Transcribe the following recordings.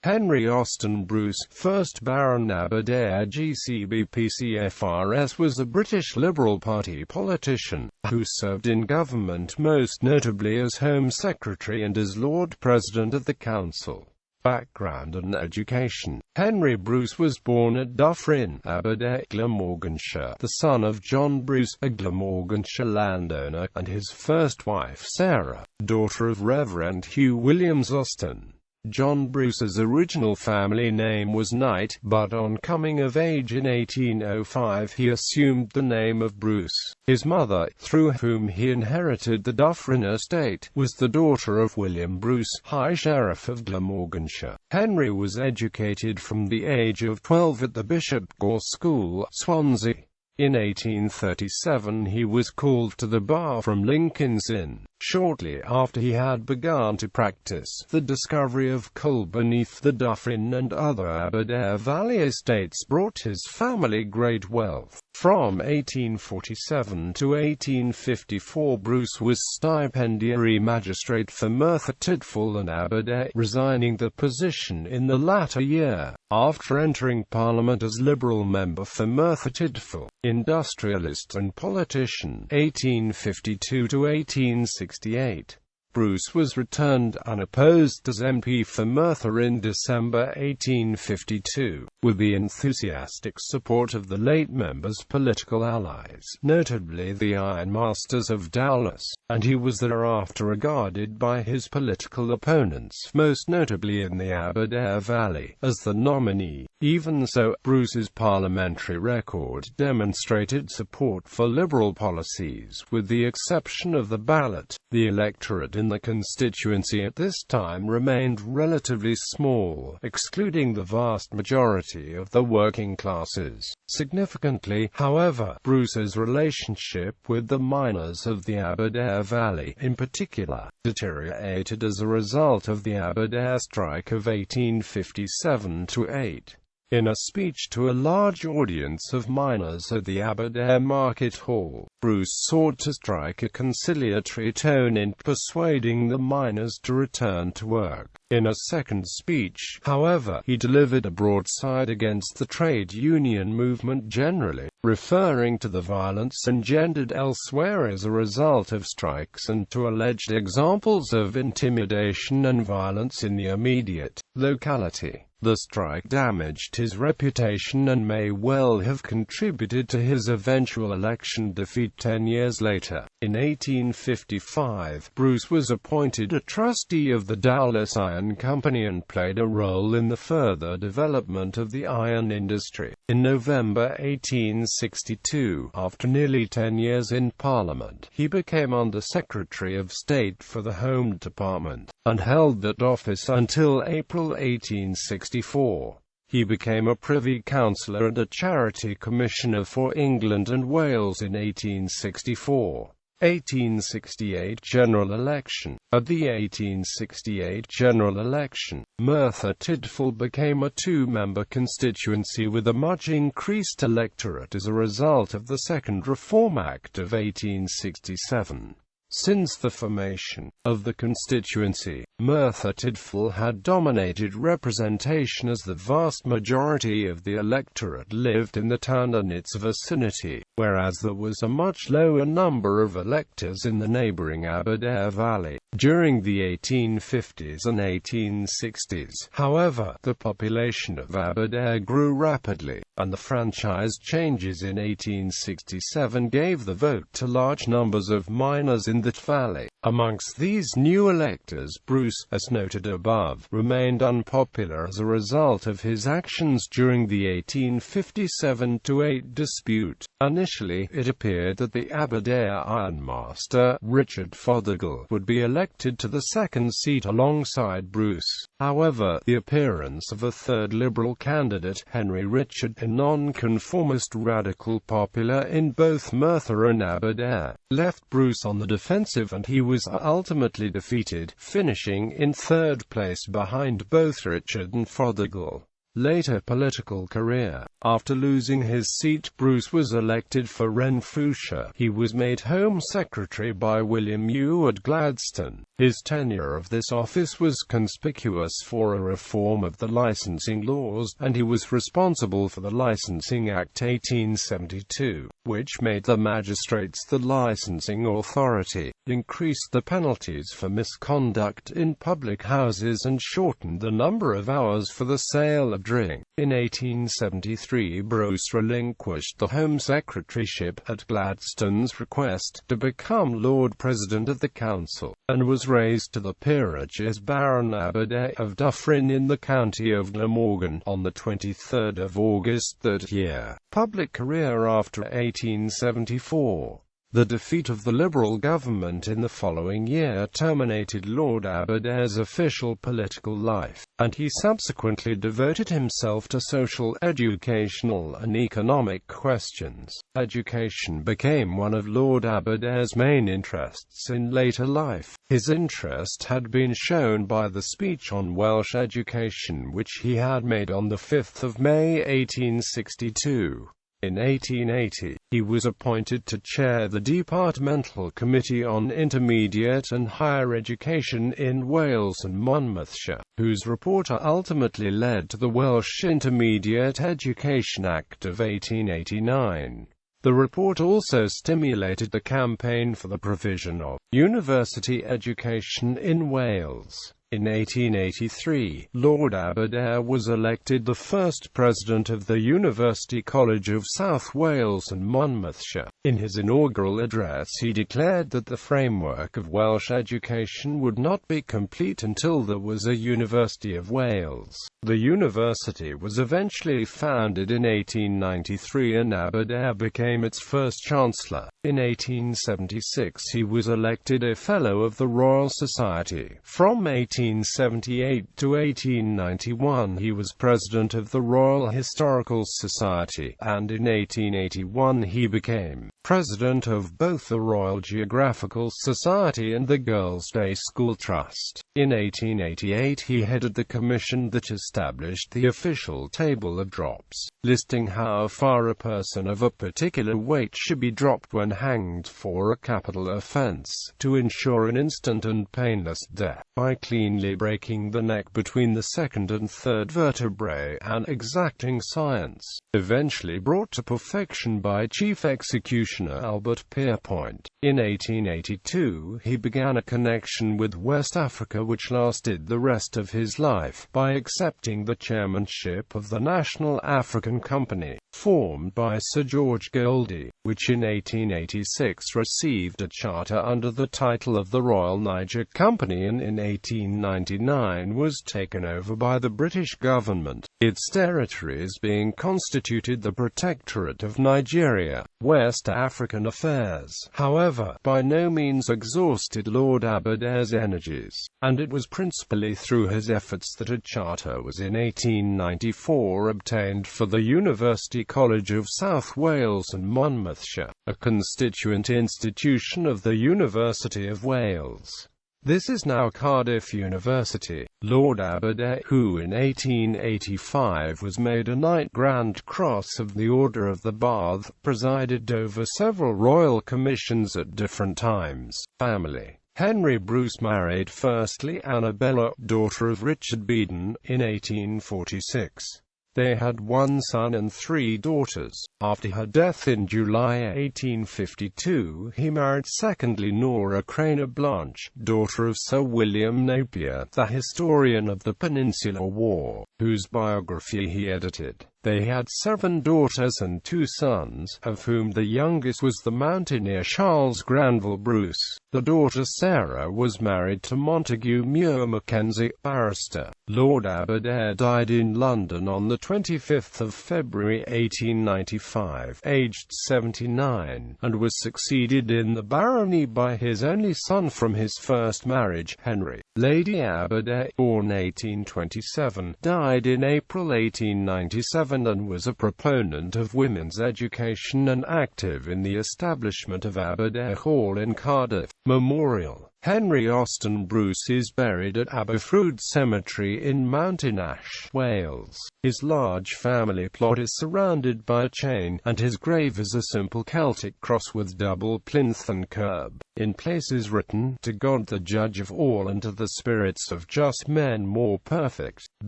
Henry Austin Bruce, 1st Baron Aberdare GCB-PCFRS, was a British Liberal Party politician, who served in government most notably as Home Secretary and as Lord President of the Council. Background and education. Henry Bruce was born at Dufferin, Aberdare, Glamorganshire, the son of John Bruce, a Glamorganshire landowner, and his first wife Sarah, daughter of Reverend Hugh Williams Austin. John Bruce's original family name was Knight, but on coming of age in 1805 he assumed the name of Bruce. His mother, through whom he inherited the Dufferin estate, was the daughter of William Bruce, High Sheriff of Glamorganshire. Henry was educated from the age of 12 at the Bishop Gore School, Swansea. In 1837 he was called to the bar from Lincoln's Inn. Shortly after he had begun to practice, the discovery of coal beneath the Dufferin and other Aberdare Valley estates brought his family great wealth. From 1847 to 1854 Bruce was stipendiary magistrate for Merthyr Tydfil and Aberdare, resigning the position in the latter year, after entering Parliament as Liberal member for Merthyr Tydfil. Industrialist and politician, 1852 to 1868. Bruce was returned unopposed as MP for Merthyr in December 1852, with the enthusiastic support of the late member's political allies, notably the ironmasters of Dowlas, and he was thereafter regarded by his political opponents, most notably in the Aberdare Valley, as the nominee. Even so, Bruce's parliamentary record demonstrated support for Liberal policies, with the exception of the ballot. The electorate in the constituency at this time remained relatively small, excluding the vast majority of the working classes. Significantly, however, Bruce's relationship with the miners of the Aberdare Valley, in particular, deteriorated as a result of the Aberdare strike of 1857–8. In a speech to a large audience of miners at the Aberdare Market Hall, Bruce sought to strike a conciliatory tone in persuading the miners to return to work. In a second speech, however, he delivered a broadside against the trade union movement generally, referring to the violence engendered elsewhere as a result of strikes and to alleged examples of intimidation and violence in the immediate locality. The strike damaged his reputation and may well have contributed to his eventual election defeat 10 years later. In 1855, Bruce was appointed a trustee of the Dowlas Iron Company and played a role in the further development of the iron industry. In November 1862, after nearly 10 years in Parliament, he became Under Secretary of State for the Home Department, and held that office until April 1864. He became a Privy Councillor and a Charity Commissioner for England and Wales in 1864. 1868 General Election. At the 1868 general election, Merthyr Tydfil became a two-member constituency with a much increased electorate as a result of the Second Reform Act of 1867. Since the formation of the constituency, Merthyr Tydfil had dominated representation as the vast majority of the electorate lived in the town and its vicinity, whereas there was a much lower number of electors in the neighbouring Aberdare Valley. During the 1850s and 1860s, however, the population of Aberdare grew rapidly, and the franchise changes in 1867 gave the vote to large numbers of miners in that valley. Amongst these new electors, Bruce, as noted above, remained unpopular as a result of his actions during the 1857–8 dispute. Initially, it appeared that the Aberdare ironmaster, Richard Fothergill, would be elected to the second seat alongside Bruce. However, the appearance of a third Liberal candidate, Henry Richard, a nonconformist radical popular in both Merthyr and Aberdare, left Bruce on the defensive and he was ultimately defeated, finishing in third place behind both Richard and Fothergill. Later political career. After losing his seat, Bruce was elected for Renfrewshire. He was made Home Secretary by William Ewart Gladstone. His tenure of this office was conspicuous for a reform of the licensing laws, and he was responsible for the Licensing Act 1872, which made the magistrates the licensing authority, increased the penalties for misconduct in public houses and shortened the number of hours for the sale of drink. In 1873 Bruce relinquished the Home Secretaryship at Gladstone's request to become Lord President of the Council, and was raised to the peerage as Baron Aberdare of Dufferin in the county of Glamorgan on the 23rd of August that year. Public career after 1874. The defeat of the Liberal government in the following year terminated Lord Aberdare's official political life, and he subsequently devoted himself to social, educational and economic questions. Education became one of Lord Aberdare's main interests in later life. His interest had been shown by the speech on Welsh education which he had made on 5 May 1862. In 1880, he was appointed to chair the Departmental Committee on Intermediate and Higher Education in Wales and Monmouthshire, whose report ultimately led to the Welsh Intermediate Education Act of 1889. The report also stimulated the campaign for the provision of university education in Wales. In 1883, Lord Aberdare was elected the first president of the University College of South Wales and Monmouthshire. In his inaugural address he declared that the framework of Welsh education would not be complete until there was a University of Wales. The university was eventually founded in 1893 and Aberdare became its first chancellor. In 1876 he was elected a Fellow of the Royal Society. From 1878 to 1891 he was President of the Royal Historical Society, and in 1881 he became President of both the Royal Geographical Society and the Girls' Day School Trust. In 1888 he headed the commission that established the official table of drops, listing how far a person of a particular weight should be dropped when hanged for a capital offence, to ensure an instant and painless death, by cleanly breaking the neck between the second and third vertebrae, an exacting science, eventually brought to perfection by Chief Executioner Albert Pierpoint. In 1882 he began a connection with West Africa which lasted the rest of his life, by accepting the chairmanship of the National African Company, formed by Sir George Goldie, which in 1886 received a charter under the title of the Royal Niger Company and in 1899 was taken over by the British government, its territories being constituted the Protectorate of Nigeria. West African affairs, however, by no means exhausted Lord Aberdare's energies, and it was principally through his efforts that a charter was in 1894 obtained for the University College of South Wales and Monmouthshire, a constituent institution of the University of Wales. This is now Cardiff University. Lord Aberdare, who in 1885 was made a Knight Grand Cross of the Order of the Bath, presided over several royal commissions at different times. Family. Henry Bruce married firstly Annabella, daughter of Richard Beadon, in 1846. They had one son and 3 daughters. After her death in July 1852, he married secondly Nora Craner Blanche, daughter of Sir William Napier, the historian of the Peninsular War, whose biography he edited. They had 7 daughters and 2 sons, of whom the youngest was the mountaineer Charles Granville Bruce. The daughter Sarah was married to Montague Muir Mackenzie, barrister. Lord Aberdare died in London on the 25th of February 1895, aged 79, and was succeeded in the barony by his only son from his first marriage, Henry. Lady Aberdare, born 1827, died in April 1897 and was a proponent of women's education and active in the establishment of Aberdare Hall in Cardiff. Memorial. Henry Austin Bruce is buried at Aberdare Cemetery in Mountain Ash, Wales. His large family plot is surrounded by a chain, and his grave is a simple Celtic cross with double plinth and curb. In places written, "To God the judge of all and to the spirits of just men more perfect."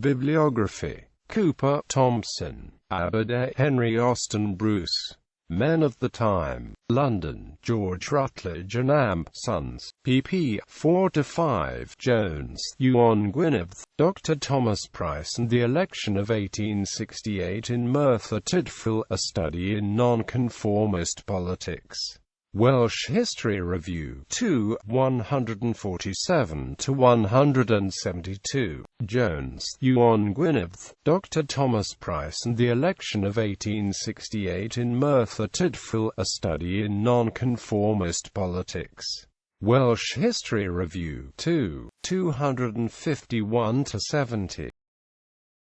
Bibliography. Cooper, Thompson. Aberdare, Henry Austin Bruce. Men of the Time. London, George Routledge and Amp, Sons. pp. 4-5. Jones, Ewan Gwynedd. Dr. Thomas Price and the Election of 1868 in Merthyr Tydfil, A Study in Nonconformist Politics. Welsh History Review 2, 147-172. Jones, Ewan Gwynedd. Dr. Thomas Price and the Election of 1868 in Merthyr Tydfil, A Study in Nonconformist Politics. Welsh History Review 2, 251-70.